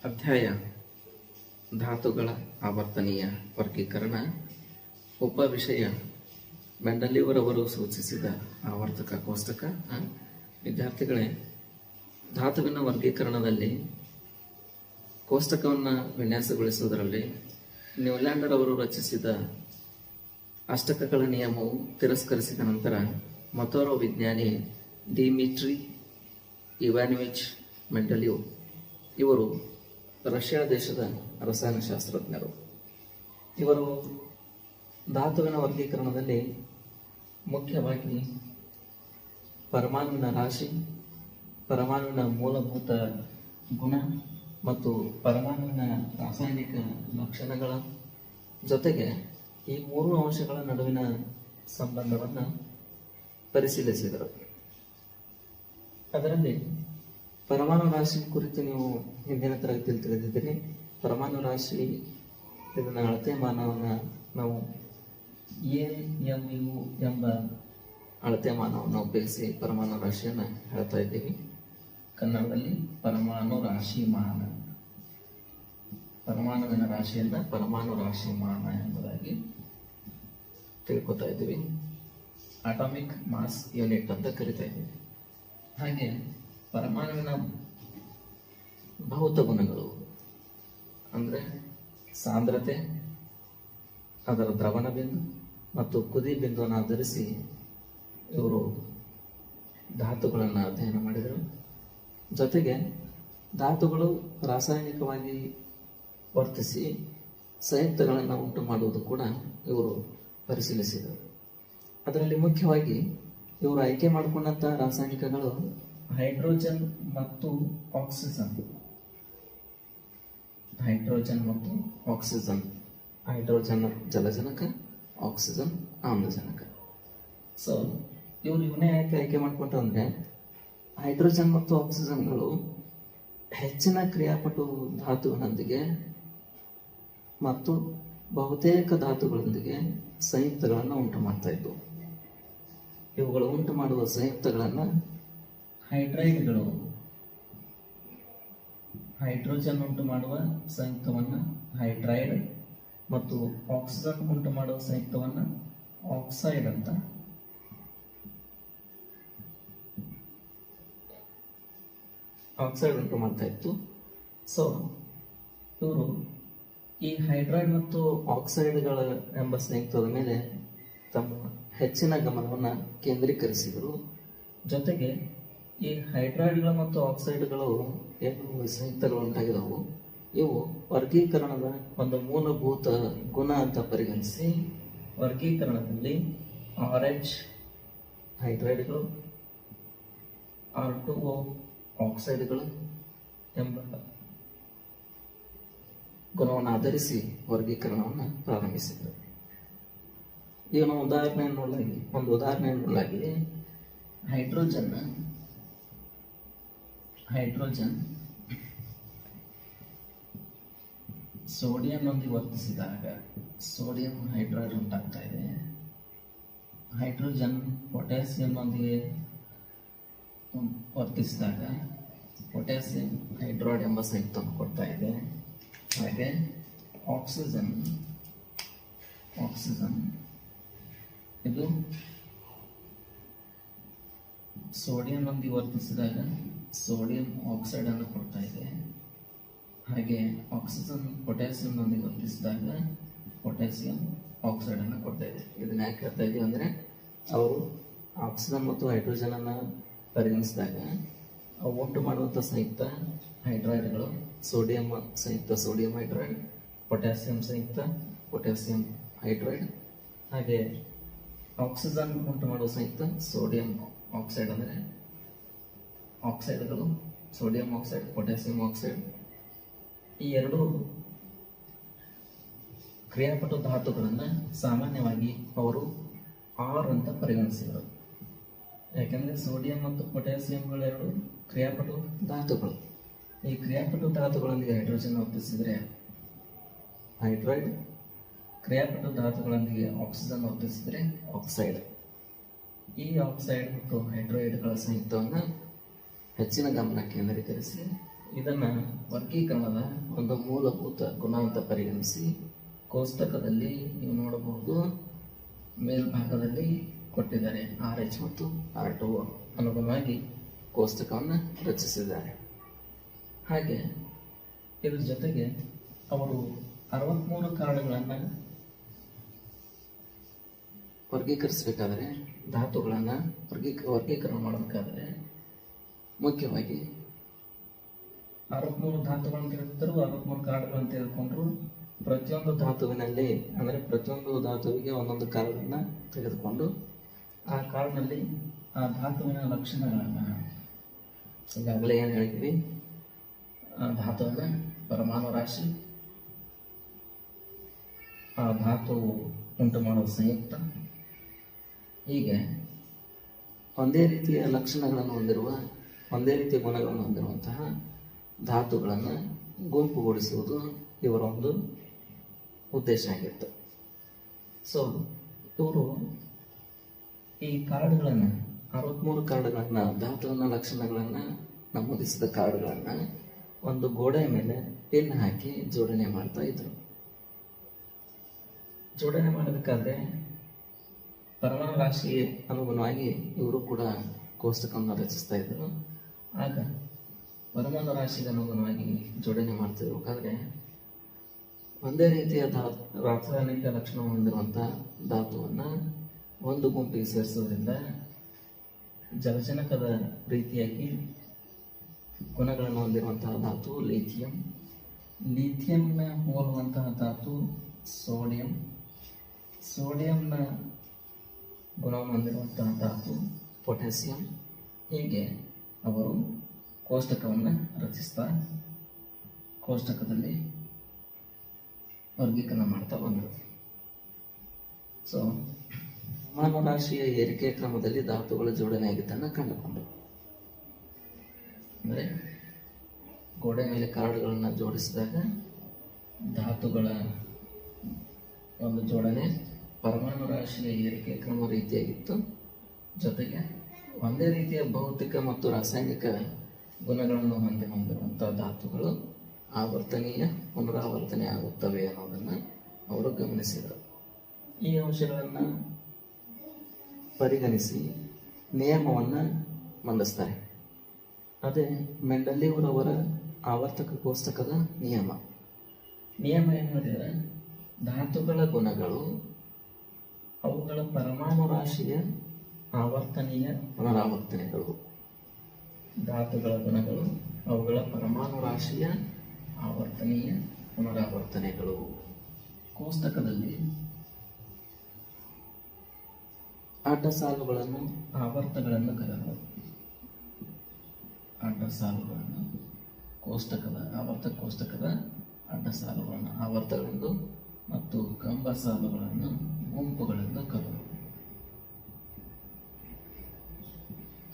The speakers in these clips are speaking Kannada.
ಅಧ್ಯಾಯ ಧಾತುಗಳ ಆವರ್ತನೀಯ ವರ್ಗೀಕರಣ. ಉಪವಿಷಯ ಮೆಂಡಲೀವರವರು ಸೂಚಿಸಿದ ಆವರ್ತಕ ಕೋಷ್ಟಕ. ವಿದ್ಯಾರ್ಥಿಗಳೇ, ಧಾತುವಿನ ವರ್ಗೀಕರಣದಲ್ಲಿ ಕೋಷ್ಟಕವನ್ನು ವಿನ್ಯಾಸಗೊಳಿಸುವುದರಲ್ಲಿ ನ್ಯೂಲ್ಯಾಂಡರ್ ಅವರು ರಚಿಸಿದ ಅಷ್ಟಕಗಳ ನಿಯಮವು ತಿರಸ್ಕರಿಸಿದ ನಂತರ ಮತ್ತೋರ್ವ ವಿಜ್ಞಾನಿ ಡಿಮಿಟ್ರಿ ಇವಾನೋವಿಚ್ ಮೆಂಡಲೀವ್ ಇವರು ರಷ್ಯಾ ದೇಶದ ರಸಾಯನಶಾಸ್ತ್ರಜ್ಞರು. ಇವರು ಧಾತುವಿನ ವರ್ಗೀಕರಣದಲ್ಲಿ ಮುಖ್ಯವಾಗಿ ಪರಮಾಣುವಿನ ರಾಶಿ, ಪರಮಾಣುವಿನ ಮೂಲಭೂತ ಗುಣ ಮತ್ತು ಪರಮಾಣುವಿನ ರಾಸಾಯನಿಕ ಲಕ್ಷಣಗಳ ಜೊತೆಗೆ ಈ ಮೂರು ಅಂಶಗಳ ನಡುವಿನ ಸಂಬಂಧವನ್ನು ಪರಿಶೀಲಿಸಿದರು. ಅದರಲ್ಲಿ ಪರಮಾಣು ರಾಶಿ ಕುರಿತು ನೀವು ಹಿಂದಿನ ತರಗತಿಯಲ್ಲಿ ತಿಳಿದಿದ್ದೀರಿ. ಪರಮಾಣು ರಾಶಿ ಇದನ್ನು ಅಳತೆ ಮಾನವನ್ನು ನಾವು AMU ಎಂಬ ಅಳತೆ ಮಾನವನ್ನು ಉಪಯೋಗಿಸಿ ಪರಮಾಣು ರಾಶಿಯನ್ನು ಹೇಳ್ತಾ ಇದ್ದೀವಿ. ಕನ್ನಡದಲ್ಲಿ ಪರಮಾಣು ರಾಶಿ ಮಾನ, ಪರಮಾಣುವಿನ ರಾಶಿಯಿಂದ ಪರಮಾಣು ರಾಶಿ ಮಾನ ಎಂಬುದಾಗಿ ತಿಳ್ಕೊತಾ ಇದ್ದೀವಿ. ಅಟಾಮಿಕ್ ಮಾಸ್ ಯೂನಿಟ್ ಅಂತ ಕರಿತಾ ಇದ್ದೀವಿ. ಹಾಗೆ ಪರಮಾಣುವಿನ ಭೌತ ಗುಣಗಳು ಅಂದರೆ ಸಾಂದ್ರತೆ, ಅದರ ದ್ರವಣ ಬಿಂದು ಮತ್ತು ಕುದಿ ಬಿಂದುವನ್ನು ಆಧರಿಸಿ ಇವರು ಧಾತುಗಳನ್ನು ಅಧ್ಯಯನ ಮಾಡಿದರು. ಜೊತೆಗೆ ಧಾತುಗಳು ರಾಸಾಯನಿಕವಾಗಿ ವರ್ತಿಸಿ ಸಂಯುಕ್ತಗಳನ್ನು ಉಂಟು ಮಾಡುವುದು ಕೂಡ ಇವರು ಪರಿಶೀಲಿಸಿದರು. ಅದರಲ್ಲಿ ಮುಖ್ಯವಾಗಿ ಇವರು ಆಯ್ಕೆ ಮಾಡಿಕೊಂಡಂಥ ರಾಸಾಯನಿಕಗಳು ಹೈಡ್ರೋಜನ್ ಮತ್ತು ಆಕ್ಸಿಜನ್. ಹೈಡ್ರೋಜನ್ ಮತ್ತು ಆಕ್ಸಿಜನ್, ಹೈಡ್ರೋಜನ್ ಜಲಜನಕ, ಆಕ್ಸಿಜನ್ ಆಮ್ಲಜನಕ. ಸೊ ಇವರು ಇವನ್ನೇ ಆಯ್ಕೆ ಮಾಡಿಕೊಂಡ್ರು ಅಂದರೆ ಹೈಡ್ರೋಜನ್ ಮತ್ತು ಆಕ್ಸಿಜನ್ಗಳು ಹೆಚ್ಚಿನ ಕ್ರಿಯಾಪಟು ಧಾತುವಿನೊಂದಿಗೆ ಮತ್ತು ಬಹುತೇಕ ಧಾತುಗಳೊಂದಿಗೆ ಸಂಯುಕ್ತಗಳನ್ನು ಉಂಟು ಮಾಡ್ತಾ ಇದ್ವು. ಇವುಗಳು ಉಂಟು ಮಾಡುವ ಸಂಯುಕ್ತಗಳನ್ನು ಹೈಡ್ರೈಡ್ಗಳು, ಹೈಡ್ರೋಜನ್ ಉಂಟು ಮಾಡುವ ಸಂಯುಕ್ತವನ್ನು ಹೈಡ್ರೈಡ್ ಮತ್ತು ಆಕ್ಸಿಜನ್ ಉಂಟು ಮಾಡುವ ಸಂಯುಕ್ತವನ್ನು ಆಕ್ಸೈಡ್ ಅಂತ ಆಕ್ಸೈಡ್ ಉಂಟು ಮಾಡ್ತಾ ಇತ್ತು. ಸೊ ಇವರು ಈ ಹೈಡ್ರೈಡ್ ಮತ್ತು ಆಕ್ಸೈಡ್ಗಳ ಎಂಬ ಸಂಯುಕ್ತದ ಮೇಲೆ ತಮ್ಮ ಹೆಚ್ಚಿನ ಗಮನವನ್ನು ಕೇಂದ್ರೀಕರಿಸಿದರು. ಜೊತೆಗೆ ಈ ಹೈಡ್ರೈಡ್ಗಳು ಮತ್ತು ಆಕ್ಸೈಡ್ಗಳು ಏನು ಸಂಯುಕ್ತಗಳು ಉಂಟಾಗಿದ್ದವು, ಇವು ವರ್ಗೀಕರಣದ ಒಂದು ಮೂಲಭೂತ ಗುಣ ಅಂತ ಪರಿಗಣಿಸಿ ವರ್ಗೀಕರಣದಲ್ಲಿ RH ಹೈಡ್ರೈಡ್ಗಳು, R2O ಆಕ್ಸೈಡ್ಗಳು ಎಂಬ ಗುಣವನ್ನು ಆಧರಿಸಿ ವರ್ಗೀಕರಣವನ್ನು ಪ್ರಾರಂಭಿಸಿದರು. ಈಗ ನಾವು ಒಂದು ಉದಾಹರಣೆಯನ್ನು ನೋಡಲಾಗಿ ಹೈಡ್ರೋಜನ್ ಸೋಡಿಯಂನೊಂದಿಗೆ ವರ್ತಿಸಿದಾಗ ಸೋಡಿಯಂ ಹೈಡ್ರೈಡ್ ಉಂಟಾಗ್ತಾ ಇದೆ. ಹೈಡ್ರೋಜನ್ ಪೊಟ್ಯಾಸಿಯಂನೊಂದಿಗೆ ವರ್ತಿಸಿದಾಗ ಪೊಟ್ಯಾಸಿಯಂ ಹೈಡ್ರೈಡ್ ಎಂಬ ಸಂಯುಕ್ತವನ್ನು ಕೊಡ್ತಾ ಇದೆ. ಹಾಗೆ ಆಕ್ಸಿಜನ್ ಇದು ಸೋಡಿಯಂನೊಂದಿಗೆ ವರ್ತಿಸಿದಾಗ ಸೋಡಿಯಂ ಆಕ್ಸೈಡ್ ಅನ್ನು ಕೊಡ್ತಾ ಇದೆ. ಹಾಗೆ ಆಕ್ಸಿಜನ್ ಪೊಟ್ಯಾಸಿಯಂನೊಂದಿಗೆ ವರ್ತಿಸಿದಾಗ ಪೊಟ್ಯಾಸಿಯಂ ಆಕ್ಸೈಡ್ ಅನ್ನು ಕೊಡ್ತಾ ಇದೆ. ಇದನ್ನ ಯಾಕೆ ಹೇಳ್ತಾ ಇದೀವಿ ಅಂದರೆ ಅವರು ಆಕ್ಸಿಜನ್ ಮತ್ತು ಹೈಡ್ರೋಜನ್ ಅನ್ನು ಪರಿಗಣಿಸಿದಾಗ ಅವು ಉಂಟು ಮಾಡುವಂಥ ಸಂಯುಕ್ತ ಹೈಡ್ರೈಡ್ಗಳು, ಸೋಡಿಯಂ ಸಂಯುಕ್ತ ಸೋಡಿಯಂ ಹೈಡ್ರೈಡ್, ಪೊಟ್ಯಾಸಿಯಂ ಸಂಯುಕ್ತ ಪೊಟ್ಯಾಸಿಯಂ ಹೈಡ್ರೈಡ್, ಹಾಗೆ ಆಕ್ಸಿಜನ್ ಉಂಟು ಮಾಡುವ ಸಂಯುಕ್ತ ಸೋಡಿಯಂ ಆಕ್ಸೈಡ್ ಅಂದರೆ ಆಕ್ಸೈಡ್ಗಳು, ಸೋಡಿಯಂ ಆಕ್ಸೈಡ್, ಪೊಟ್ಯಾಸಿಯಂ ಆಕ್ಸೈಡ್. ಈ ಎರಡು ಕ್ರಿಯಾಪಟು ಧಾತುಗಳನ್ನು ಸಾಮಾನ್ಯವಾಗಿ ಅವರು ಆರ್ ಅಂತ ಪರಿಗಣಿಸಿದರು. ಯಾಕೆಂದರೆ ಸೋಡಿಯಂ ಮತ್ತು ಪೊಟ್ಯಾಸಿಯಂಗಳೆರಡು ಕ್ರಿಯಾಪಟು ಧಾತುಗಳು. ಈ ಕ್ರಿಯಾಪಟು ಧಾತುಗಳೊಂದಿಗೆ ಹೈಡ್ರೋಜನ್ ವರ್ತಿಸಿದರೆ ಹೈಡ್ರೈಡ್, ಕ್ರಿಯಾಪಟು ಧಾತುಗಳೊಂದಿಗೆ ಆಕ್ಸಿಜನ್ ವರ್ತಿಸಿದರೆ ಆಕ್ಸೈಡ್. ಈ ಆಕ್ಸೈಡ್ ಮತ್ತು ಹೈಡ್ರೈಡ್ಗಳ ಸಂಯುಕ್ತವನ್ನು ಹೆಚ್ಚಿನ ಗಮನ ಕೇಂದ್ರೀಕರಿಸಿ ಇದನ್ನು ವರ್ಗೀಕರಣದ ಒಂದು ಮೂಲಭೂತ ಗುಣ ಅಂತ ಪರಿಗಣಿಸಿ ಕೋಷ್ಟಕದಲ್ಲಿ ನೀವು ನೋಡಬಹುದು, ಮೇಲ್ಭಾಗದಲ್ಲಿ ಕೊಟ್ಟಿದ್ದಾರೆ RH ಮತ್ತು R2O ಅನುಗುಣವಾಗಿ ಕೋಷ್ಟಕವನ್ನು ರಚಿಸಿದ್ದಾರೆ. ಹಾಗೆ ಇದ್ರ ಜೊತೆಗೆ ಅವರು 63 ಕಾರ್ಡ್ಗಳನ್ನು ವರ್ಗೀಕರಿಸಬೇಕಾದರೆ, ಧಾತುಗಳನ್ನು ವರ್ಗೀಕರಣ ಮಾಡಬೇಕಾದ್ರೆ ಮುಖ್ಯವಾಗಿ 63 ಧಾತುಗಳನ್ನು ತೆಗೆದುಕೊಂಡರು, 63 ಕಾರ್ಡ್ಗಳನ್ನು ತೆಗೆದುಕೊಂಡ್ರು. ಪ್ರತಿಯೊಂದು ಧಾತುವಿನಲ್ಲಿ ಅಂದರೆ ಪ್ರತಿಯೊಂದು ಧಾತುವಿಗೆ ಒಂದೊಂದು ಕಾರ್ಡನ್ನು ತೆಗೆದುಕೊಂಡು ಆ ಕಾರ್ಡ್ನಲ್ಲಿ ಆ ಧಾತುವಿನ ಲಕ್ಷಣಗಳನ್ನು, ಈಗಾಗಲೇ ಏನು ಹೇಳಿದ್ವಿ, ಆ ಧಾತುವಿನ ಪರಮಾಣು ರಾಶಿ, ಆ ಧಾತು ಉಂಟು ಮಾಡುವ ಸಂಯುಕ್ತ, ಹೀಗೆ ಒಂದೇ ರೀತಿಯ ಲಕ್ಷಣಗಳನ್ನು ಹೊಂದಿರುವ, ಒಂದೇ ರೀತಿಯ ಗುಣಗಳನ್ನು ಹೊಂದಿರುವಂತಹ ಧಾತುಗಳನ್ನು ಗುಂಪುಗೂಡಿಸುವುದು ಇವರ ಒಂದು ಉದ್ದೇಶ ಆಗಿತ್ತು. ಸೊ ಇವರು ಈ ಕಾರ್ಡ್ಗಳನ್ನು 63 ಕಾರ್ಡ್ಗಳನ್ನು, ಧಾತುವಿನ ಲಕ್ಷಣಗಳನ್ನು ನಮೂದಿಸಿದ ಕಾರ್ಡ್ಗಳನ್ನು ಒಂದು ಗೋಡೆಯ ಮೇಲೆ ಪಿನ್ ಹಾಕಿ ಜೋಡಣೆ ಮಾಡ್ತಾ ಇದ್ರು. ಜೋಡಣೆ ಮಾಡಬೇಕಾದ್ರೆ ಪರಮಾಣು ರಾಶಿ ಅನುಗುಣವಾಗಿ ಇವರು ಕೂಡ ಕೋಷ್ಟಕವನ್ನು ರಚಿಸ್ತಾ ಇದ್ದರು. ಆಗ ಪರಮಾಣು ರಾಶಿಗೆ ಅನುಗುಣವಾಗಿ ಜೋಡಣೆ ಮಾಡ್ತಿರ್ಬೇಕಾದ್ರೆ ಒಂದೇ ರೀತಿಯ ರಾಸಾಯನಿಕ ಲಕ್ಷಣ ಹೊಂದಿರುವಂಥ ಧಾತುವನ್ನು ಒಂದು ಗುಂಪಿಗೆ ಸೇರಿಸೋದ್ರಿಂದ ಜಲಜನಕದ ರೀತಿಯಾಗಿ ಗುಣಗಳನ್ನು ಹೊಂದಿರುವಂತಹ ಧಾತು ಲಿಥಿಯಂ, ಲಿಥಿಯಂನ ಹೋಲುವಂತಹ ಧಾತು ಸೋಡಿಯಂ, ಸೋಡಿಯಂನ ಗುಣವನ್ನು ಹೊಂದಿರುವಂತಹ ಧಾತು ಪೊಟ್ಯಾಸಿಯಂ. ಹೀಗೆ ಅವರು ಕೋಷ್ಟಕವನ್ನು ರಚಿಸ್ತಾ ಕೋಷ್ಟಕದಲ್ಲಿ ವರ್ಗೀಕರಣ ಮಾಡ್ತಾ ಬಂದರು. ಸೊ ಪರಮಾಣು ರಾಶಿಯ ಏರಿಕೆ ಕ್ರಮದಲ್ಲಿ ಧಾತುಗಳ ಜೋಡಣೆ ಆಗಿದ್ದನ್ನು ಕಂಡುಕೊಂಡರು. ಅಂದರೆ ಗೋಡೆ ಮೇಲೆ ಕಾರ್ಡ್ಗಳನ್ನು ಜೋಡಿಸಿದಾಗ ಧಾತುಗಳ ಒಂದು ಜೋಡಣೆ ಪರಮಾಣು ರಾಶಿಯ ಏರಿಕೆ ಕ್ರಮ ರೀತಿಯಾಗಿತ್ತು. ಜೊತೆಗೆ ಒಂದೇ ರೀತಿಯ ಭೌತಿಕ ಮತ್ತು ರಾಸಾಯನಿಕ ಗುಣಗಳನ್ನು ಹೊಂದಿರುವಂಥ ಧಾತುಗಳು ಆವರ್ತನೀಯ ಪುನರಾವರ್ತನೆ ಆಗುತ್ತವೆ ಅನ್ನೋದನ್ನು ಅವರು ಗಮನಿಸಿದರು. ಈ ಅಂಶಗಳನ್ನು ಪರಿಗಣಿಸಿ ನಿಯಮವನ್ನು ಮಂಡಿಸ್ತಾರೆ. ಅದೇ ಮೆಂಡಲೀವ್ರವರ ಆವರ್ತಕ ಕೋಷ್ಟಕದ ನಿಯಮ. ನಿಯಮ ಏನು ಹೇಳಿದರೆ, ಧಾತುಗಳ ಗುಣಗಳು ಅವುಗಳ ಪರಮಾಣು ರಾಶಿಯ ಆವರ್ತನೀಯ ಪುನರಾವರ್ತನೆಗಳು. ಧಾತುಗಳ ಗುಣಗಳು ಅವುಗಳ ಪರಮಾಣು ರಾಶಿಯ ಆವರ್ತನೀಯ ಪುನರಾವರ್ತನೆಗಳು. ಕೋಷ್ಟಕದಲ್ಲಿ ಅಡ್ಡ ಸಾಲುಗಳನ್ನು ಆವರ್ತಗಳನ್ನು ಕರೆದರು. ಅಡ್ಡ ಸಾಲುಗಳನ್ನು ಆವರ್ತ ಕೋಷ್ಟಕದ ಅಡ್ಡ ಸಾಲುಗಳನ್ನು ಆವರ್ತಗಳೆಂದು ಮತ್ತು ಕಂಬ ಸಾಲುಗಳನ್ನು ಗುಂಪುಗಳೆಂದು ಕರೆದರು.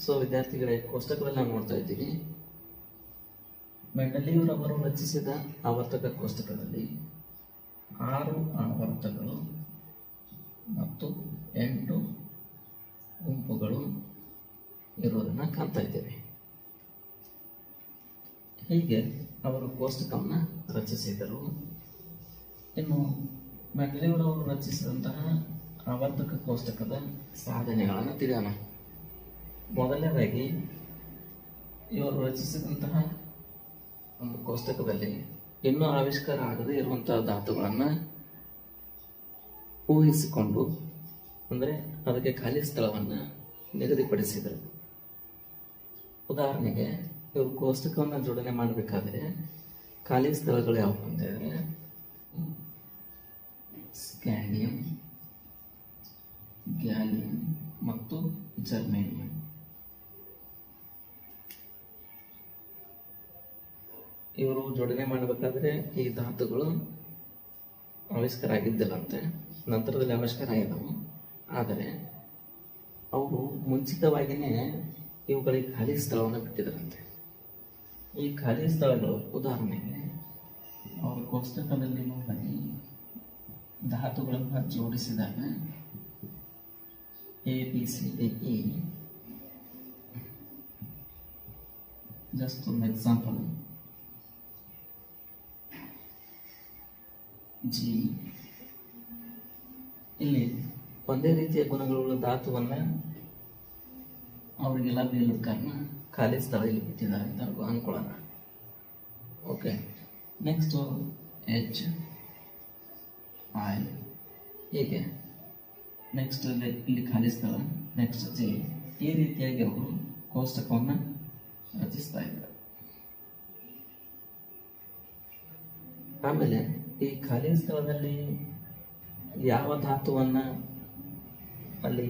ಸೊ ವಿದ್ಯಾರ್ಥಿಗಳೇ, ಕೋಷ್ಟಕದಲ್ಲಿ ನಾವು ನೋಡ್ತಾ ಇದ್ದೀವಿ, ಮೆಂಡಲೀವ್ರವರು ರಚಿಸಿದ ಆವರ್ತಕ ಕೋಷ್ಟಕದಲ್ಲಿ 6 ಆವರ್ತಗಳು ಮತ್ತು 8 ಗುಂಪುಗಳು ಇರುವುದನ್ನು ಕಾಣ್ತಾ ಇದ್ದೇವೆ. ಹೀಗೆ ಅವರು ಕೋಷ್ಟಕವನ್ನು ರಚಿಸಿದರು. ಇನ್ನು ಮೆಂಡಲೀವ್ರವರು ರಚಿಸಿದಂತಹ ಆವರ್ತಕ ಕೋಷ್ಟಕದ ಸಾಧನೆಗಳನ್ನು ತಿಳಿಯೋಣ. ಮೊದಲನೇದಾಗಿ ಇವರು ರಚಿಸಿದಂತಹ ಒಂದು ಕೋಷ್ಟಕದಲ್ಲಿ ಇನ್ನೂ ಆವಿಷ್ಕಾರ ಆಗದೇ ಇರುವಂತಹ ಧಾತುಗಳನ್ನು ಊಹಿಸಿಕೊಂಡು, ಅಂದರೆ ಅದಕ್ಕೆ ಖಾಲಿ ಸ್ಥಳವನ್ನು ನಿಗದಿಪಡಿಸಿದರು. ಉದಾಹರಣೆಗೆ ಇವರು ಕೋಷ್ಟಕವನ್ನು ಜೋಡಣೆ ಮಾಡಬೇಕಾದ್ರೆ ಖಾಲಿ ಸ್ಥಳಗಳು ಯಾವುವು ಅಂತ ಹೇಳಿದ್ರೆ ಸ್ಕ್ಯಾಂಡಿಯಂ, ಗ್ಯಾಲಿಯಂ ಮತ್ತು ಜರ್ಮೇನಿಯಂ. ಇವರು ಜೋಡಣೆ ಮಾಡಬೇಕಾದ್ರೆ ಈ ಧಾತುಗಳು ಆವಿಷ್ಕಾರ ಆಗಿದ್ದಿಲ್ಲಂತೆ, ನಂತರದಲ್ಲಿ ಆವಿಷ್ಕಾರ ಆಗಿದ್ದವು. ಆದರೆ ಅವರು ಮುಂಚಿತವಾಗಿಯೇ ಇವುಗಳಿಗೆ ಖಾಲಿ ಸ್ಥಳವನ್ನು ಬಿಟ್ಟಿದ್ದರಂತೆ. ಈ ಖಾಲಿ ಸ್ಥಳಗಳು ಉದಾಹರಣೆಗೆ ಅವರು ಕೋಷ್ಟಕದಲ್ಲಿ ನೋಡಿ ಧಾತುಗಳನ್ನು ಜೋಡಿಸಿದಾಗ A B C D E, just ಒಂದು ಎಕ್ಸಾಂಪಲ್, ಜಿ, ಇಲ್ಲಿ ಒಂದೇ ರೀತಿಯ ಗುಣಗಳುಳ್ಳ ಧಾತುವನ್ನು ಅವರಿಗೆಲ್ಲ ಬೀಳದ ಕಾರಣ ಖಾಲಿ ಸ್ಥಳ ಇಲ್ಲಿ ಬಿಟ್ಟಿದ್ದಾರೆ ಅಂತ ಅನ್ಕೊಳ್ಳೋಣ. ಓಕೆ, ನೆಕ್ಸ್ಟು ಎಚ್, ಐ, ಹೀಗೆ ನೆಕ್ಸ್ಟ್ ಇಲ್ಲಿ ಖಾಲಿ ಸ್ಥಳ, ನೆಕ್ಸ್ಟ್ ಜೆ, ಈ ರೀತಿಯಾಗಿ ಅವರು ಕೋಷ್ಟಕವನ್ನು ರಚಿಸ್ತಾ ಇದ್ದಾರೆ. ಆಮೇಲೆ ಈ ಖಾಲಿ ಸ್ಥಳದಲ್ಲಿ ಯಾವ ಧಾತುವನ್ನು ಅಲ್ಲಿ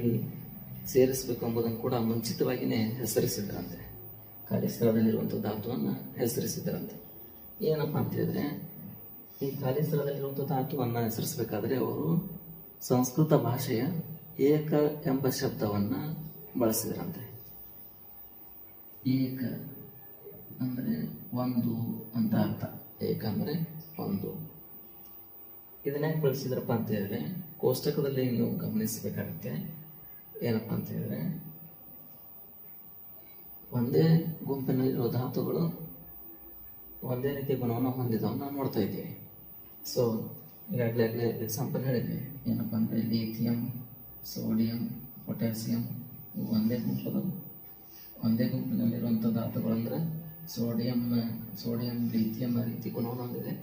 ಸೇರಿಸಬೇಕು ಎಂಬುದನ್ನು ಕೂಡ ಮುಂಚಿತವಾಗಿಯೇ ಹೆಸರಿಸಿದ್ರಂತೆ. ಖಾಲಿ ಸ್ಥಳದಲ್ಲಿರುವಂಥ ಧಾತುವನ್ನು ಹೆಸರಿಸಿದ್ರಂತೆ. ಏನಪ್ಪ ಅಂತ ಹೇಳಿದ್ರೆ, ಈ ಖಾಲಿ ಸ್ಥಳದಲ್ಲಿರುವಂಥ ಧಾತುವನ್ನು ಹೆಸರಿಸಬೇಕಾದ್ರೆ ಅವರು ಸಂಸ್ಕೃತ ಭಾಷೆಯ ಏಕ ಎಂಬ ಶಬ್ದವನ್ನು ಬಳಸಿದ್ರಂತೆ. ಏಕ ಅಂದರೆ ಒಂದು ಅಂತ ಅರ್ಥ. ಏಕ ಅಂದರೆ ಒಂದು. ಇದನ್ನ ಯಾಕೆ ಬಳಸಿದ್ರಪ್ಪ ಅಂತ ಹೇಳಿದ್ರೆ, ಕೋಷ್ಟಕದಲ್ಲಿ ನೀವು ಗಮನಿಸಬೇಕಾಗುತ್ತೆ. ಏನಪ್ಪ ಅಂತ ಹೇಳಿದ್ರೆ, ಒಂದೇ ಗುಂಪಿನಲ್ಲಿರೋ ಧಾತುಗಳು ಒಂದೇ ರೀತಿಯ ಗುಣವನ್ನು ಹೊಂದಿದವನ್ನು ನಾವು ನೋಡ್ತಾ ಇದ್ದೀವಿ. ಸೊ ಈಗಾಗಲೇ ಎಕ್ಸಾಂಪಲ್ ಹೇಳಿದ್ವಿ. ಏನಪ್ಪ ಅಂದರೆ ಲಿಥಿಯಂ, ಸೋಡಿಯಂ, ಪೊಟ್ಯಾಸಿಯಂ ಇವು ಒಂದೇ ಗುಂಪಿನಲ್ಲಿರುವಂಥ ಧಾತುಗಳಂದರೆ ಸೋಡಿಯಂ ಲಿಥಿಯಂನ ರೀತಿ ಗುಣವನ್ನು ಹೊಂದಿದೆ,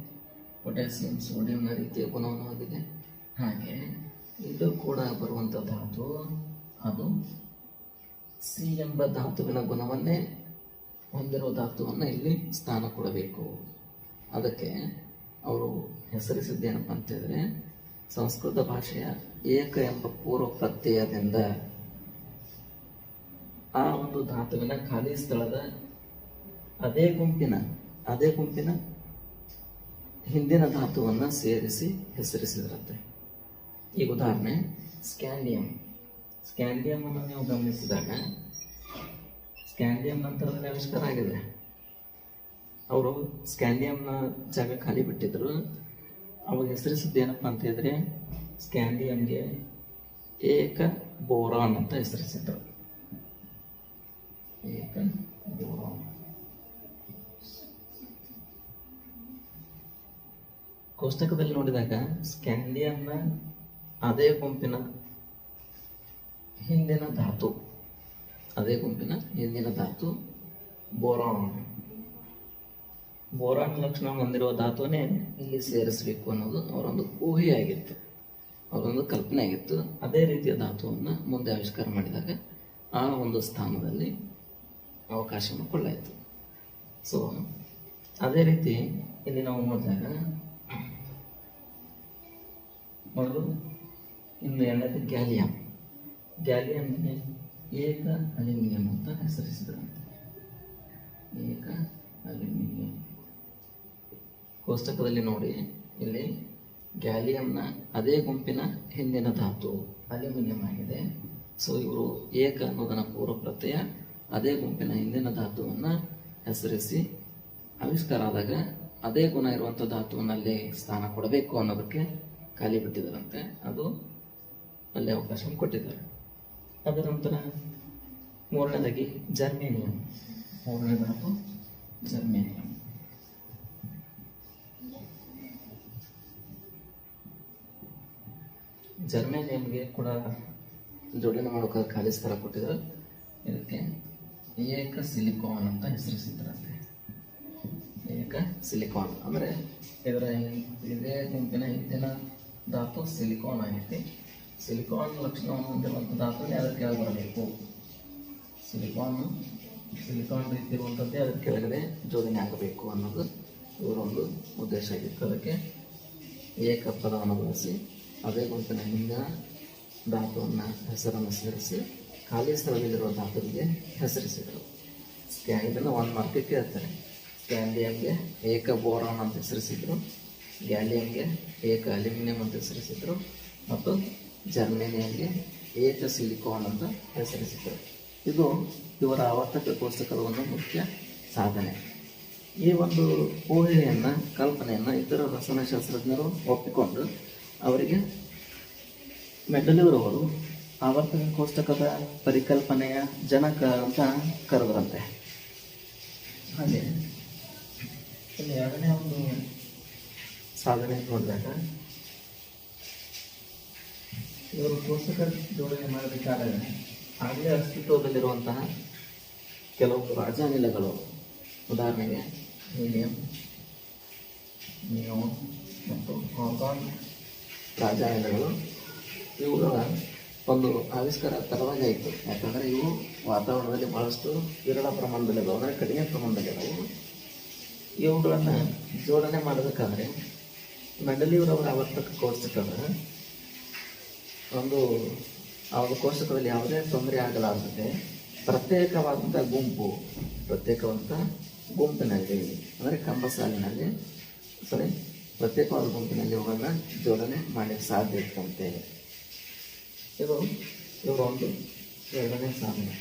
ಪೊಟ್ಯಾಸಿಯಂ ಸೋಡಿಯಂನ ರೀತಿಯ ಗುಣವನ್ನು ಹೊಂದಿದೆ. ಹಾಗೆ ಇದು ಕೂಡ ಬರುವಂಥ ಧಾತು ಅದು ಸಿ ಎಂಬ ಧಾತುವಿನ ಗುಣವನ್ನೇ ಹೊಂದಿರೋ ಧಾತುವನ್ನು ಇಲ್ಲಿ ಸ್ಥಾನ ಕೊಡಬೇಕು. ಅದಕ್ಕೆ ಅವರು ಹೆಸರಿಸಿದ್ದೇನಪ್ಪ ಅಂತ ಹೇಳಿದ್ರೆ, ಸಂಸ್ಕೃತ ಭಾಷೆಯ ಏಕ ಎಂಬ ಪೂರ್ವ ಪ್ರತ್ಯಯದಿಂದ ಆ ಒಂದು ಧಾತುವಿನ ಖಾಲಿ ಸ್ಥಳದ ಅದೇ ಗುಂಪಿನ ಹಿಂದಿನ ಧಾತುವನ್ನು ಸೇರಿಸಿ ಹೆಸರಿಸಿದ್ರಂತೆ. ಈಗ ಉದಾಹರಣೆ ಸ್ಕ್ಯಾಂಡಿಯಂ ಅನ್ನು ನೀವು ಗಮನಿಸಿದಾಗ ಸ್ಕ್ಯಾಂಡಿಯಂ ನಂತರದಲ್ಲಿ ಆವಿಷ್ಕಾರ ಆಗಿದೆ. ಅವರು ಸ್ಕ್ಯಾಂಡಿಯಂನ ಜಾಗ ಖಾಲಿ ಬಿಟ್ಟಿದ್ರು. ಅವಾಗ ಹೆಸರಿಸಿದ್ದೇನಪ್ಪ ಅಂತ ಹೇಳಿದ್ರೆ, ಸ್ಕ್ಯಾಂಡಿಯಂಗೆ ಏಕ ಬೋರಾನ್ ಅಂತ ಹೆಸರಿಸಿದ್ರು. ಏಕ ಬೋರಾನ್. ಕೋಷ್ಟಕದಲ್ಲಿ ನೋಡಿದಾಗ ಸ್ಕ್ಯಾಂಡಿಯಂನ ಅದೇ ಗುಂಪಿನ ಹಿಂದಿನ ಧಾತು ಬೋರಾನ್ ಲಕ್ಷಣ ಹೊಂದಿರುವ ಧಾತುವನ್ನೇ ಇಲ್ಲಿ ಸೇರಿಸಬೇಕು ಅನ್ನೋದು ಅವರೊಂದು ಊಹೆಯಾಗಿತ್ತು, ಅವರೊಂದು ಕಲ್ಪನೆ ಆಗಿತ್ತು. ಅದೇ ರೀತಿಯ ಧಾತುವನ್ನು ಮುಂದೆ ಆವಿಷ್ಕಾರ ಮಾಡಿದಾಗ ಆ ಒಂದು ಸ್ಥಾನದಲ್ಲಿ ಅವಕಾಶವನ್ನು ಕೊಳ್ಳಾಯಿತು. ಸೊ ಅದೇ ರೀತಿ ಇಲ್ಲಿ ನಾವು ನೋಡಿದಾಗ ಮೊದಲು ಇನ್ನು ಎರಡನೇದು ಗ್ಯಾಲಿಯಂಗೆ ಏಕ ಅಲ್ಯೂಮಿನಿಯಂ ಅಂತ ಹೆಸರಿಸಿದ್ರಂತೆ. ಏಕ ಅಲ್ಯೂಮಿನಿಯಂ. ಕೋಷ್ಟಕದಲ್ಲಿ ನೋಡಿ, ಇಲ್ಲಿ ಗ್ಯಾಲಿಯಂನ ಅದೇ ಗುಂಪಿನ ಹಿಂದಿನ ಧಾತು ಅಲ್ಯೂಮಿನಿಯಂ ಆಗಿದೆ. ಸೊ ಇವರು ಏಕ ಅನ್ನೋದನ್ನ ಪೂರ್ವ ಪ್ರತ್ಯಯ ಅದೇ ಗುಂಪಿನ ಹಿಂದಿನ ಧಾತುವನ್ನು ಹೆಸರಿಸಿ ಆವಿಷ್ಕಾರ ಆದಾಗ ಅದೇ ಗುಣ ಇರುವಂಥ ಧಾತುವಿನಲ್ಲಿ ಸ್ಥಾನ ಕೊಡಬೇಕು ಅನ್ನೋದಕ್ಕೆ ಖಾಲಿ ಬಿಟ್ಟಿದ್ದಾರಂತೆ. ಅದು ಅಲ್ಲಿ ಅವಕಾಶ ಕೊಟ್ಟಿದ್ದಾರೆ. ಅದರ ನಂತರ ಮೂರನೇದಾಗಿ ಜರ್ಮೇನಿಯಂ. ಮೂರನೇ ಧಾತು ಜರ್ಮೇನಿಯಂ. ಜರ್ಮೇನಿಯಂಗೆ ಕೂಡ ಜೋಡಣೆ ಮಾಡೋಕೆ ಖಾಲಿ ಸ್ಥಳ ಕೊಟ್ಟಿದ್ದಾರೆ. ಇದಕ್ಕೆ ಏಕ ಸಿಲಿಕಾನ್ ಅಂತ ಹೆಸರಿಸಿದ್ರಂತೆ. ಏಕ ಸಿಲಿಕಾನ್ ಅಂದರೆ ಇದರ ಇದೇ ಗುಂಪಿನ ಹಿಂದಿನ ಧಾತು ಸಿಲಿಕಾನ್ ಆಗೈತಿ. ಸಿಲಿಕಾನ್ ಲಕ್ಷಣವನ್ನು ಹೊಂದಿರುವಂಥ ಧಾತುನೇ ಅದಕ್ಕೆ ಕೆಳಗೆ ಬರಬೇಕು. ಸಿಲಿಕಾನ್ ರೀತಿ ಇರುವಂಥದ್ದೇ ಅದಕ್ಕೆ ಕೆಳಗಡೆ ಜೋಡಣೆ ಆಗಬೇಕು ಅನ್ನೋದು ಇವರೊಂದು ಉದ್ದೇಶ ಆಗಿತ್ತು. ಅದಕ್ಕೆ ಏಕ ಪದವನ್ನು ಬಳಸಿ ಅದೇ ಗುಂಪಿನ ಹಿಂದಿನ ಧಾತುವನ್ನು ಹೆಸರನ್ನು ಸೇರಿಸಿ ಖಾಲಿ ಸ್ಥಳದಲ್ಲಿರುವ ಧಾತುವಿಗೆ ಹೆಸರಿಸಿದರು. ಇದನ್ನು ಒಂದು ಮಾರ್ಕಕ್ಕೆ ಹೇಳ್ತಾರೆ. ಸ್ಕ್ಯಾಂಡಿಯಂಗೆ ಏಕ ಬೋರಾನ್ ಅಂತ ಹೆಸರಿಸಿದ್ರು. ಗ್ಯಾಲಿಯಂಗೆ ಏಕ ಅಲ್ಯೂಮಿನಿಯಂ ಅಂತ ಹೆಸರಿಸಿದ್ರು ಮತ್ತು ಜರ್ಮೇನಿಯಂಗೆ ಏಕ ಸಿಲಿಕಾನ್ ಅಂತ ಹೆಸರಿಸಿದ್ರು. ಇದು ಇವರ ಆವರ್ತಕ ಕೋಷ್ಟಕದ ಒಂದು ಮುಖ್ಯ ಸಾಧನೆ. ಈ ಒಂದು ಊಹೆಯನ್ನು ಕಲ್ಪನೆಯನ್ನು ಇತರ ರಸಾಯನಶಾಸ್ತ್ರಜ್ಞರು ಒಪ್ಪಿಕೊಂಡು ಅವರಿಗೆ ಮೆಂಡೆಲಿಯವರು ಆವರ್ತಕ ಕೋಷ್ಟಕದ ಪರಿಕಲ್ಪನೆಯ ಜನಕ ಅಂತ ಕರೆದ್ರಂತೆ. ಹಾಗೆ ಇನ್ನು ಎರಡನೇ ಒಂದು ಸಾಧನೆ ನೋಡಿದಾಗ ಇವರು ಕೋಷ್ಟಕ ಜೋಡಣೆ ಮಾಡಬೇಕಾದರೆ ಆಗಲೇ ಅಸ್ತಿತ್ವದಲ್ಲಿರುವಂತಹ ಕೆಲವು ರಾಸಾಯನಿಕಗಳು, ಉದಾಹರಣೆಗೆ ಹೀಲಿಯಂ, ನಿಯೋನ್ ಮತ್ತು ಆರ್ಗಾನ್ ರಾಸಾಯನಿಕಗಳು, ಇವುಗಳ ಒಂದು ಆವಿಷ್ಕಾರ ತರವಾಗಿ ಆಯಿತು. ಯಾಕಂದರೆ ಇವು ವಾತಾವರಣದಲ್ಲಿ ಭಾಳಷ್ಟು ವಿರಳ ಪ್ರಮಾಣದಲ್ಲಿದ್ದಾವೆ, ಅಂದರೆ ಕಡಿಮೆ ಪ್ರಮಾಣದಲ್ಲಿದ್ದಾವೆ. ಇವುಗಳನ್ನು ಜೋಡಣೆ ಮಾಡಬೇಕಾದ್ರೆ ಮೆಂಡೆಲಿಯವರವರ ಆವರ್ತಕ ಕೋಷ್ಟಕದ ಒಂದು ಕೋಷ್ಟಕದಲ್ಲಿ ಯಾವುದೇ ತೊಂದರೆ ಆಗಲಾರದೆ ಪ್ರತ್ಯೇಕವಾದಂಥ ಗುಂಪಿನಲ್ಲಿ ಅಂದರೆ ಕಂಬ ಸಾಲಿನಲ್ಲಿ ಪ್ರತ್ಯೇಕವಾದ ಗುಂಪಿನಲ್ಲಿ ಇವುಗಳನ್ನ ಜೋಡಣೆ ಮಾಡಲಿಕ್ಕೆ ಸಾಧ್ಯ ಇತ್ತಂತೆ. ಇವರ ಒಂದು ಎರಡನೇ ಸಾಧನೆ,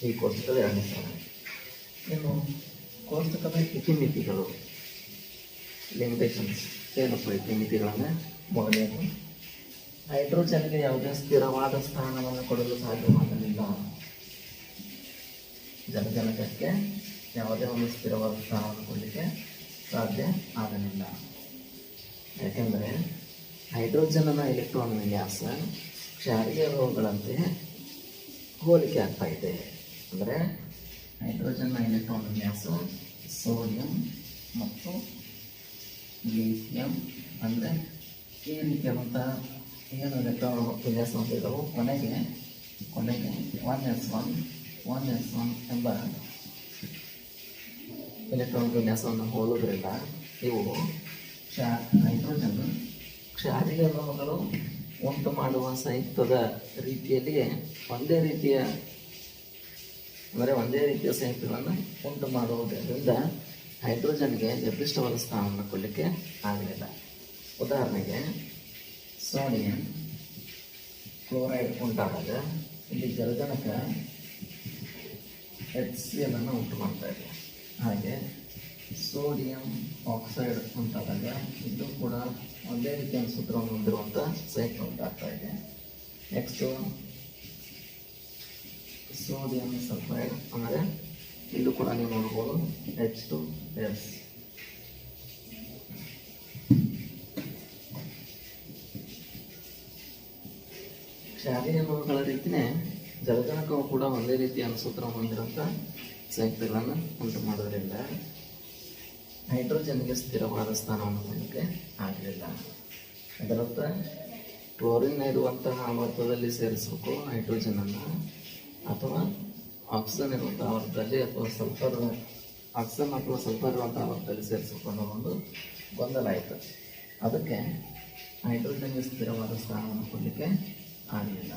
ಈ ಕೋಷ್ಟಕದ ಎರಡನೇ ಸಾಧನೆ. ಇನ್ನು ಕೋಷ್ಟಕದ ಇತಿಮಿತಿಗಳು, ಲಿಮಿಟೇಷನ್ಸ್ ಏನಪ್ಪ? ಇತಿಮಿತಿಗಳನ್ನು ಮೊದಲನೇದು, ಹೈಡ್ರೋಜನ್ಗೆ ಯಾವುದೇ ಸ್ಥಿರವಾದ ಸ್ಥಾನವನ್ನು ಕೊಡಲು ಸಾಧ್ಯವಾಗಲಿಲ್ಲ. ಜಲಜನಕಕ್ಕೆ ಯಾವುದೇ ಒಂದು ಸ್ಥಿರವಾದ ಸ್ಥಾನವನ್ನು ಕೊಡಲಿಕ್ಕೆ ಸಾಧ್ಯ ಆಗಲಿಲ್ಲ. ಯಾಕೆಂದರೆ ಹೈಡ್ರೋಜನ್ನ ಎಲೆಕ್ಟ್ರಾನ್ ವಿನ್ಯಾಸ ಕ್ಷಾರೀಯ ಲೋಹಗಳಂತೆ ಹೋಲಿಕೆ ಆಗ್ತಾ ಇದೆ. ಅಂದರೆ ಹೈಡ್ರೋಜನ್ನ ಎಲೆಕ್ಟ್ರಾನ್ ವಿನ್ಯಾಸ ಸೋಡಿಯಂ ಮತ್ತು ಲಿಥಿಯಂ ಅಂದರೆ ಈ ರೀತಿಯಾದಂತಹ ಏನು ಎಲೆಕ್ಟ್ರಾನ್ ವಿನ್ಯಾಸ ಹೊಂದಿದ್ದವು ಕೊನೆಗೆ 1s1 ಎಂಬ ಎಲೆಕ್ಟ್ರಾನ್ ವಿನ್ಯಾಸವನ್ನು ಹೋಲುವುದರಿಂದ ಇವು ಹೈಡ್ರೋಜನ್ ಕ್ಷಾರೀಯ ಲೋಹಗಳು ಉಂಟು ಮಾಡುವ ಸಂಯುಕ್ತದ ರೀತಿಯಲ್ಲಿಯೇ ಒಂದೇ ರೀತಿಯ ಸಂಯುಕ್ತಗಳನ್ನು ಉಂಟು ಮಾಡುವುದರಿಂದ ಹೈಡ್ರೋಜನ್ಗೆ ನಿರ್ದಿಷ್ಟವಾದ ಸ್ಥಾನವನ್ನು ಕೊಡಲಿಕ್ಕೆ ಆಗಲಿಲ್ಲ. ಉದಾಹರಣೆಗೆ ಸೋಡಿಯಂ ಕ್ಲೋರೈಡ್ ಉಂಟಾದಾಗ ಇಲ್ಲಿ ಜಲಜನಕ HCl ಅನ್ನು ಉಂಟು ಮಾಡ್ತಾ ಇದೆ. ಹಾಗೆ ಸೋಡಿಯಂ ಆಕ್ಸೈಡ್ ಉಂಟಾದಾಗ ಇದು ಕೂಡ ಒಂದೇ ರೀತಿಯ ಸೂತ್ರವನ್ನು ಹೊಂದಿರುವಂಥ ಸಂಯುಕ್ತ ಉಂಟಾಗ್ತಾ ಇದೆ. ನೆಕ್ಸ್ಟು ಸೋಡಿಯಂ ಸಲ್ಫೈಡ್ ಅಂದರೆ ಇಲ್ಲೂ ಕೂಡ ನೀವು ನೋಡ್ಬೋದು H2S. ಕ್ಷಾರೀಯ ಲೋಹಗಳ ರೀತಿಯೇ ಜಲಜನಕವು ಕೂಡ ಒಂದೇ ರೀತಿಯ ಅನುಸೂತ್ರವನ್ನು ಹೊಂದಿರುವಂಥ ಸಂಯುಕ್ತಗಳನ್ನು ಉಂಟು ಮಾಡೋದ್ರಿಂದ ಹೈಡ್ರೋಜನ್ಗೆ ಸ್ಥಿರವಾದ ಸ್ಥಾನವನ್ನು ಹೊಂದಕ್ಕೆ ಆಗಲಿಲ್ಲ. ಅದರರ್ಥ ಕ್ಲೋರಿನ್ ಇರುವಂತಹ ಆವರ್ತದಲ್ಲಿ ಸೇರಿಸಬೇಕು ಹೈಡ್ರೋಜನನ್ನು, ಅಥವಾ ಆಕ್ಸಿಜನ್ ಇರುವಂಥ ಆವರ್ತದಲ್ಲಿ ಅಥವಾ ಆಕ್ಸಿಜನ್ ಅಥವಾ ಸಲ್ಫರ್ ಇರುವಂಥ ಆವರ್ತದಲ್ಲಿ ಸೇರಿಸಬೇಕು ಅನ್ನೋ ಒಂದು ಗೊಂದಲ ಆಯಿತು. ಅದಕ್ಕೆ ಹೈಡ್ರೋಜನ್ಗೆ ಸ್ಥಿರವಾದ ಸ್ಥಾನವನ್ನು ಕೊಡಲಿಕ್ಕೆ ಆಗಲಿಲ್ಲ.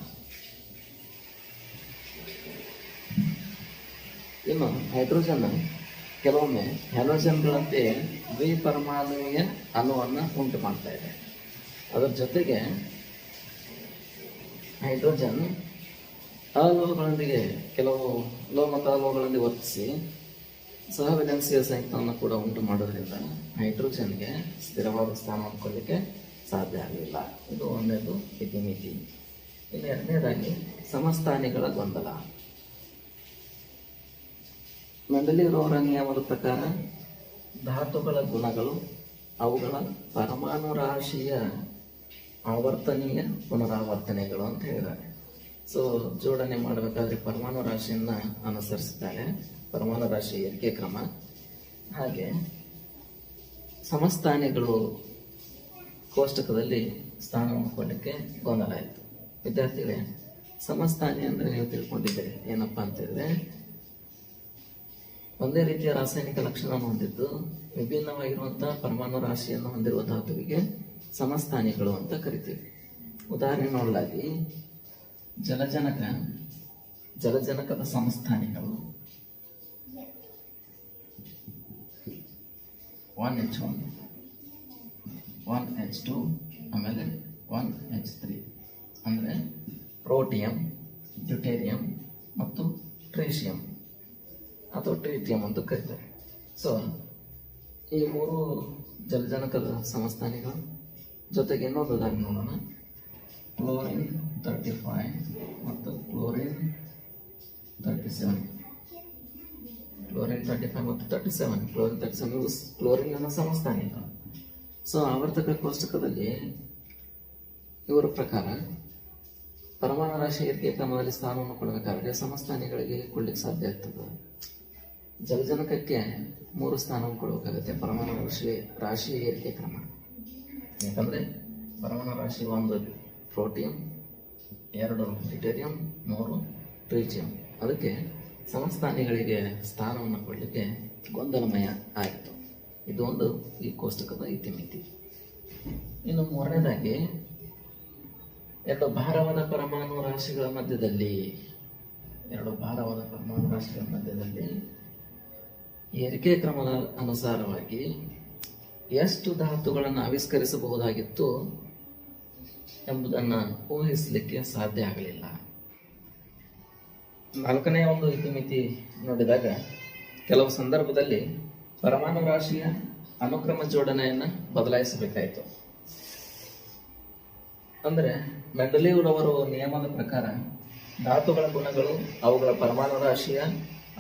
ಇನ್ನು ಹೈಡ್ರೋಜನ್ ಕೆಲವೊಮ್ಮೆ ಹ್ಯಾಲೋಜನ್ಗಳಂತೆ ದ್ವಿಪರಮಾಣುವಿಯ ಅಣುವನ್ನು ಉಂಟು ಮಾಡ್ತಾ ಇದೆ. ಅದರ ಜೊತೆಗೆ ಹೈಡ್ರೋಜನ್ ಅಲೋಹಗಳೊಂದಿಗೆ ಕೆಲವು ಲೋಹ ಮತ್ತು ಅಲೋಹಗಳೊಂದಿಗೆ ವರ್ತಿಸಿ ಸಹವಿಲಯನಶೀಲ ಸಂಯುಕ್ತವನ್ನು ಕೂಡ ಉಂಟು ಮಾಡೋದ್ರಿಂದ ಹೈಡ್ರೋಜನ್ಗೆ ಸ್ಥಿರವಾದ ಸ್ಥಾನವನ್ನು ಕೊಡಲಿಕ್ಕೆ ಸಾಧ್ಯ ಆಗಲಿಲ್ಲ. ಇದು ಒಂದನೇದು ಇತಿಮಿತಿ. ಇನ್ನು ಎರಡನೇದಾಗಿ ಸಮಸ್ಥಾನಿಗಳ ಗೊಂದಲ. ಮೆಂಡೆಲಿಯವರ ನಿಯಮದ ಪ್ರಕಾರ ಧಾತುಗಳ ಗುಣಗಳು ಅವುಗಳ ಪರಮಾಣು ರಾಶಿಯ ಆವರ್ತನೀಯ ಪುನರಾವರ್ತನೆಗಳು ಅಂತ ಹೇಳಿದ್ದಾರೆ. ಸೊ ಜೋಡಣೆ ಮಾಡಬೇಕಾದ್ರೆ ಪರಮಾಣು ರಾಶಿಯನ್ನು ಅನುಸರಿಸಿದ್ದಾರೆ, ಪರಮಾಣು ರಾಶಿ ಏರಿಕೆ ಕ್ರಮ. ಹಾಗೆ ಸಮಸ್ಥಾನಿಗಳು ಕೋಷ್ಟಕದಲ್ಲಿ ಸ್ಥಾನವನ್ನು ಕೊಡಲಿಕ್ಕೆ ಗೊಂದಲ ಆಯಿತು. ವಿದ್ಯಾರ್ಥಿಗಳೇ, ಸಮಸ್ಥಾನಿ ಅಂದರೆ ನೀವು ತಿಳ್ಕೊಂಡಿದ್ದೀರಿ ಏನಪ್ಪ ಅಂತಂದರೆ, ಒಂದೇ ರೀತಿಯ ರಾಸಾಯನಿಕ ಲಕ್ಷಣವನ್ನು ಹೊಂದಿದ್ದು ವಿಭಿನ್ನವಾಗಿರುವಂತಹ ಪರಮಾಣು ರಾಶಿಯನ್ನು ಹೊಂದಿರುವ ಧಾತುವಿಗೆ ಸಮಸ್ಥಾನಿಗಳು ಅಂತ ಕರಿತೀವಿ. ಉದಾಹರಣೆ ನೋಡಲಾಗಿ ಜಲಜನಕದ ಸಮಸ್ಥಾನಿಗಳು 1H1 1H2 ಆಮೇಲೆ 1H3 ಅಂದರೆ ಪ್ರೋಟಿಯಂ, ಡ್ಯೂಟೇರಿಯಂ ಮತ್ತು ಟ್ರೀಶಿಯಂ ಅಥವಾ ಟ್ರೀಟಿಯಂ ಅಂತ ಕರೀತಾರೆ. ಸೊ ಈ ಮೂರು ಜಲಜನಕದ ಸಮಸ್ಥಾನಿಗಳು. ಜೊತೆಗೆ ಇನ್ನೊಂದು ಉದಾಹರಣೆ ನೋಡೋಣ. ಕ್ಲೋರಿನ್ 35 ಮತ್ತು ಕ್ಲೋರಿನ್ 37. ಕ್ಲೋರಿನ್ 35 ಮತ್ತು 37. ಕ್ಲೋರಿನ್ 37 ಕ್ಲೋರಿನ್ ಅನ್ನೋ ಸಮಸ್ಥಾನಿಗಳು. ಸೊ ಆವರ್ತಕ ಕೋಷ್ಟಕದಲ್ಲಿ ಇವರ ಪ್ರಕಾರ ಪರಮಾಣು ರಾಶಿ ಏರಿಕೆ ಕ್ರಮದಲ್ಲಿ ಸ್ಥಾನವನ್ನು ಕೊಡಬೇಕಾದ್ರೆ ಸಮಸ್ಥಾನಿಗಳಿಗೆ ಕೊಡ್ಲಿಕ್ಕೆ ಸಾಧ್ಯ ಆಗ್ತದೆ. ಜಲಜನಕಕ್ಕೆ 3 ಸ್ಥಾನವನ್ನು ಕೊಡಬೇಕಾಗುತ್ತೆ ಪರಮಾಣು ರಾಶಿ ಏರಿಕೆ ಕ್ರಮ. ಯಾಕಂದರೆ ಪರಮಾಣು ರಾಶಿ 1 ಪ್ರೋಟಿಯಂ, 2 ಡ್ಯೂಟೇರಿಯಂ, 3 ಟ್ರೀಟಿಯಂ. ಅದಕ್ಕೆ ಸಮಸ್ಥಾನಿಗಳಿಗೆ ಸ್ಥಾನವನ್ನು ಕೊಡಲಿಕ್ಕೆ ಗೊಂದಲಮಯ ಆಯಿತು. ಇದು ಒಂದು ಈ ಕೋಷ್ಟಕದ ಇತಿಮಿತಿ. ಇನ್ನು ಮೂರನೇದಾಗಿ 2 ಭಾರವಾದ ಪರಮಾಣು ರಾಶಿಗಳ ಮಧ್ಯದಲ್ಲಿ ಏರಿಕೆ ಕ್ರಮದ ಅನುಸಾರವಾಗಿ ಎಷ್ಟು ಧಾತುಗಳನ್ನು ಆವಿಷ್ಕರಿಸಬಹುದಾಗಿತ್ತು ಎಂಬುದನ್ನು ಊಹಿಸಲಿಕ್ಕೆ ಸಾಧ್ಯ ಆಗಲಿಲ್ಲ. 4ನೇ ಒಂದು ಇತಿಮಿತಿ ನೋಡಿದಾಗ ಕೆಲವು ಸಂದರ್ಭದಲ್ಲಿ ಪರಮಾಣು ರಾಶಿಯ ಅನುಕ್ರಮ ಜೋಡಣೆಯನ್ನು ಬದಲಾಯಿಸಬೇಕಾಯಿತು. ಅಂದರೆ ಮೆಂಡಲೀವ್ರವರು ನಿಯಮದ ಪ್ರಕಾರ ಧಾತುಗಳ ಗುಣಗಳು ಅವುಗಳ ಪರಮಾಣು ರಾಶಿಯ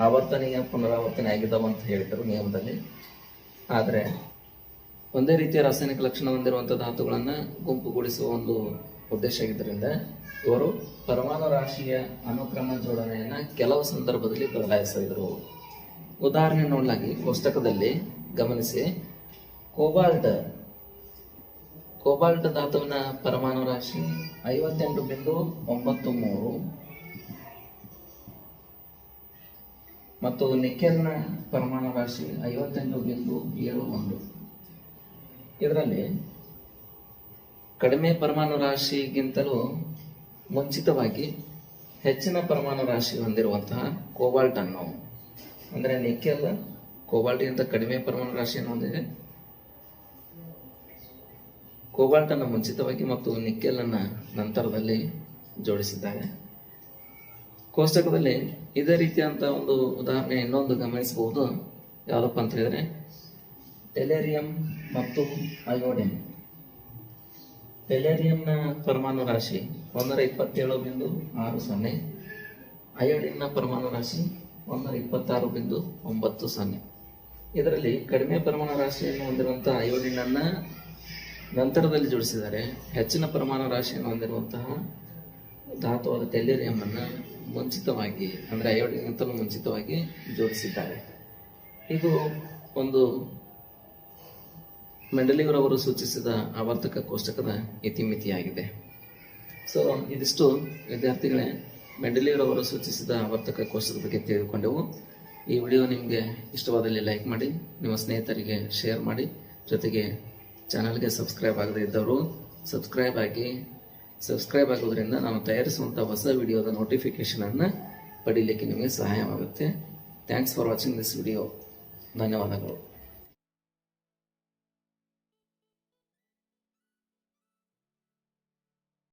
ಆವರ್ತನೀಯ ಪುನರಾವರ್ತನೆ ಆಗಿದ್ದಾವೆ ಅಂತ ಹೇಳಿದರು ನಿಯಮದಲ್ಲಿ. ಆದರೆ ಒಂದೇ ರೀತಿಯ ರಾಸಾಯನಿಕ ಲಕ್ಷಣ ಹೊಂದಿರುವಂಥ ಧಾತುಗಳನ್ನು ಗುಂಪುಗೂಡಿಸುವ ಒಂದು ಉದ್ದೇಶ ಆಗಿದ್ದರಿಂದ ಇವರು ಪರಮಾಣು ರಾಶಿಯ ಅನುಕ್ರಮ ಜೋಡಣೆಯನ್ನು ಕೆಲವು ಸಂದರ್ಭದಲ್ಲಿ ಬದಲಾಯಿಸಿದರು. ಉದಾಹರಣೆ ನೋಡಲಾಗಿ ಕೋಷ್ಟಕದಲ್ಲಿ ಗಮನಿಸಿ. ಕೋಬಾಲ್ಟ್ ಧಾತುವಿನ ಪರಮಾಣು ರಾಶಿ 58.93 ಮತ್ತು ನಿಕೆಲ್ನ ಪರಮಾಣು ರಾಶಿ 58.71. ಇದರಲ್ಲಿ ಕಡಿಮೆ ಪರಮಾಣು ರಾಶಿಗಿಂತಲೂ ಮುಂಚಿತವಾಗಿ ಹೆಚ್ಚಿನ ಪರಮಾಣು ರಾಶಿ ಹೊಂದಿರುವಂತಹ ಕೋಬಾಲ್ಟ್ ಅನ್ನು, ಅಂದರೆ ನಿಕೆಲ್ ಕೋಬಾಲ್ಟ್ಗಿಂತ ಕಡಿಮೆ ಪರಮಾಣು ರಾಶಿಯನ್ನು ಹೊಂದಿದೆ. ಕೋಬಾಲ್ಟ್ ಅನ್ನು ಮುಂಚಿತವಾಗಿ ಮತ್ತು ನಿಕೆಲ್ ಅನ್ನು ನಂತರದಲ್ಲಿ ಜೋಡಿಸಿದ್ದಾರೆ. ಕೋಷ್ಟಕದಲ್ಲಿ ಇದೇ ರೀತಿಯಂತ ಒಂದು ಉದಾಹರಣೆ ಇನ್ನೊಂದು ಗಮನಿಸಬಹುದು. ಯಾವುದಪ್ಪ ಅಂತ ಹೇಳಿದ್ರೆ ಟೆಲೇರಿಯಂ ಮತ್ತು ಅಯೋಡಿನ್. ಟೆಲೇರಿಯಂನ ಪರಮಾಣು ರಾಶಿ 127.60, ಅಯೋಡಿನ್ನ ಪರಮಾಣು ರಾಶಿ 126.90. ಇದರಲ್ಲಿ ಕಡಿಮೆ ಪರಮಾಣು ರಾಶಿಯನ್ನು ಹೊಂದಿರುವಂತಹ ಅಯೋಡಿನ್ ಅನ್ನ ನಂತರದಲ್ಲಿ ಜೋಡಿಸಿದ್ದಾರೆ. ಹೆಚ್ಚಿನ ಪರಮಾಣು ರಾಶಿಯನ್ನು ಹೊಂದಿರುವಂತಹ ಧಾತುವಾದ ಟೆಲೇರಿಯಂ ಅನ್ನು ಮುಂಚಿತವಾಗಿ, ಅಂದರೆ ಅಯೋಡಿನ್ಗಿಂತಲೂ ಮುಂಚಿತವಾಗಿ ಜೋಡಿಸಿದ್ದಾರೆ. ಇದು ಒಂದು ಮೆಂಡಲೀವ್ರವರು ಸೂಚಿಸಿದ ಆವರ್ತಕ ಕೋಷ್ಟಕದ ಇತಿಮಿತಿಯಾಗಿದೆ. ಸೊ ಇದಿಷ್ಟು ವಿದ್ಯಾರ್ಥಿಗಳೇ ಮೆಂಡಲೀವ್ರವರು ಸೂಚಿಸಿದ ಆವರ್ತಕ ಕೋಷ್ಟಕದ ಬಗ್ಗೆ ತಿಳಿದುಕೊಂಡೆವು. ಈ ವಿಡಿಯೋ ನಿಮಗೆ ಇಷ್ಟವಾದಲ್ಲಿ ಲೈಕ್ ಮಾಡಿ, ನಿಮ್ಮ ಸ್ನೇಹಿತರಿಗೆ ಶೇರ್ ಮಾಡಿ. ಜೊತೆಗೆ ಚಾನಲ್ಗೆ ಸಬ್ಸ್ಕ್ರೈಬ್ ಆಗದೇ ಇದ್ದವರು ಸಬ್ಸ್ಕ್ರೈಬ್ ಆಗೋದ್ರಿಂದ ನಾವು ತಯಾರಿಸುವಂಥ ಹೊಸ ವಿಡಿಯೋದ ನೋಟಿಫಿಕೇಶನನ್ನು ಪಡೀಲಿಕ್ಕೆ ನಿಮಗೆ ಸಹಾಯವಾಗುತ್ತೆ. Thanks for watching this video. ಧನ್ಯವಾದಗಳು.